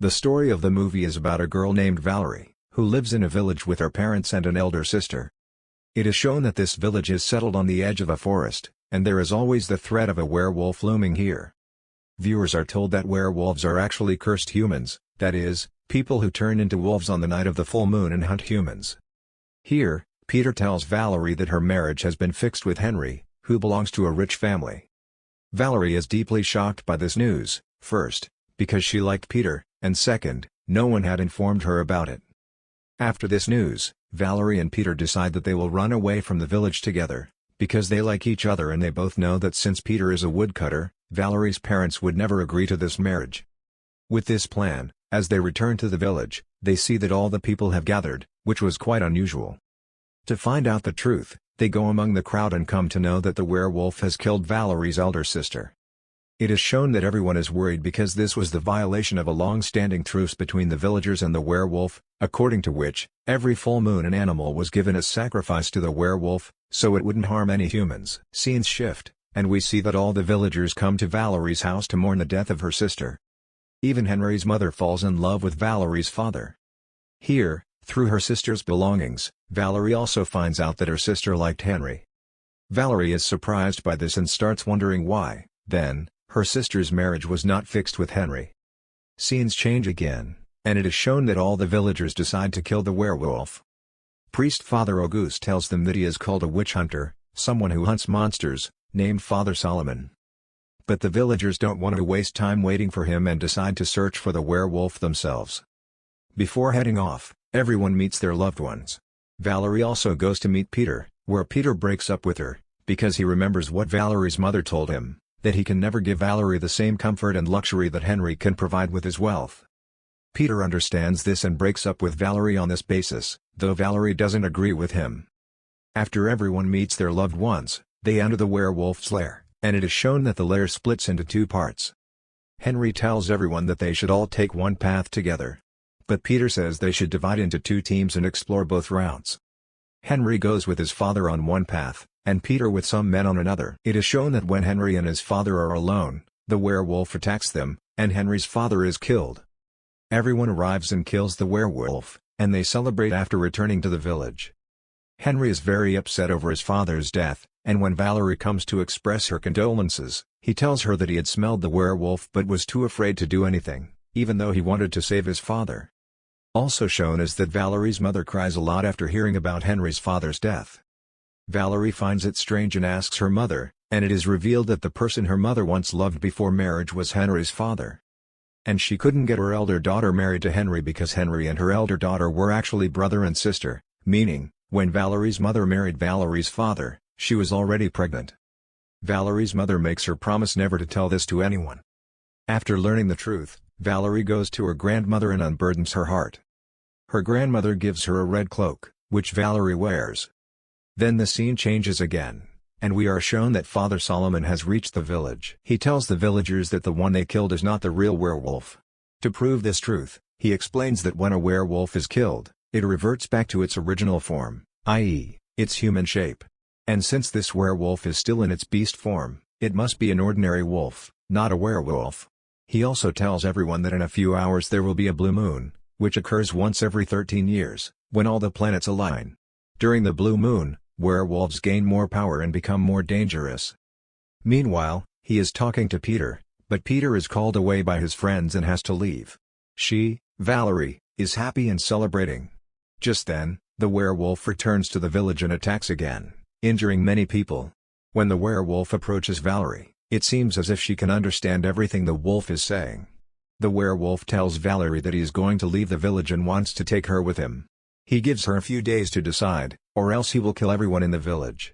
The story of the movie is about a girl named Valerie, who lives in a village with her parents and an elder sister. It is shown that this village is settled on the edge of a forest, and there is always the threat of a werewolf looming here. Viewers are told that werewolves are actually cursed humans, that is, people who turn into wolves on the night of the full moon and hunt humans. Here, Peter tells Valerie that her marriage has been fixed with Henry, who belongs to a rich family. Valerie is deeply shocked by this news, first, because she liked Peter, and second, no one had informed her about it. After this news, Valerie and Peter decide that they will run away from the village together, because they like each other and they both know that since Peter is a woodcutter, Valerie's parents would never agree to this marriage. With this plan, as they return to the village, they see that all the people have gathered, which was quite unusual. To find out the truth, they go among the crowd and come to know that the werewolf has killed Valerie's elder sister. It is shown that everyone is worried because this was the violation of a long-standing truce between the villagers and the werewolf, according to which, every full moon an animal was given as sacrifice to the werewolf, so it wouldn't harm any humans. Scenes shift, and we see that all the villagers come to Valerie's house to mourn the death of her sister. Even Henry's mother falls in love with Valerie's father. Here, through her sister's belongings, Valerie also finds out that her sister liked Henry. Valerie is surprised by this and starts wondering why, then, her sister's marriage was not fixed with Henry. Scenes change again, and it is shown that all the villagers decide to kill the werewolf. Priest Father Auguste tells them that he is called a witch hunter, someone who hunts monsters, named Father Solomon. But the villagers don't want to waste time waiting for him and decide to search for the werewolf themselves. Before heading off, everyone meets their loved ones. Valerie also goes to meet Peter, where Peter breaks up with her, because he remembers what Valerie's mother told him, that he can never give Valerie the same comfort and luxury that Henry can provide with his wealth. Peter understands this and breaks up with Valerie on this basis, though Valerie doesn't agree with him. After everyone meets their loved ones, they enter the werewolf's lair, and it is shown that the lair splits into two parts. Henry tells everyone that they should all take one path together. But Peter says they should divide into two teams and explore both routes. Henry goes with his father on one path, and Peter with some men on another. It is shown that when Henry and his father are alone, the werewolf attacks them, and Henry's father is killed. Everyone arrives and kills the werewolf, and they celebrate after returning to the village. Henry is very upset over his father's death, and when Valerie comes to express her condolences, he tells her that he had smelled the werewolf but was too afraid to do anything, even though he wanted to save his father. Also shown is that Valerie's mother cries a lot after hearing about Henry's father's death. Valerie finds it strange and asks her mother, and it is revealed that the person her mother once loved before marriage was Henry's father. And she couldn't get her elder daughter married to Henry because Henry and her elder daughter were actually brother and sister, meaning, when Valerie's mother married Valerie's father, she was already pregnant. Valerie's mother makes her promise never to tell this to anyone. After learning the truth, Valerie goes to her grandmother and unburdens her heart. Her grandmother gives her a red cloak, which Valerie wears. Then the scene changes again, and we are shown that Father Solomon has reached the village. He tells the villagers that the one they killed is not the real werewolf. To prove this truth, he explains that when a werewolf is killed, it reverts back to its original form, i.e., its human shape. And since this werewolf is still in its beast form, it must be an ordinary wolf, not a werewolf. He also tells everyone that in a few hours there will be a blue moon, which occurs once every 13 years, when all the planets align. During the blue moon, werewolves gain more power and become more dangerous. Meanwhile, he is talking to Peter, but Peter is called away by his friends and has to leave. She, Valerie, is happy and celebrating. Just then, the werewolf returns to the village and attacks again, injuring many people. When the werewolf approaches Valerie, it seems as if she can understand everything the wolf is saying. The werewolf tells Valerie that he is going to leave the village and wants to take her with him. He gives her a few days to decide, or else he will kill everyone in the village.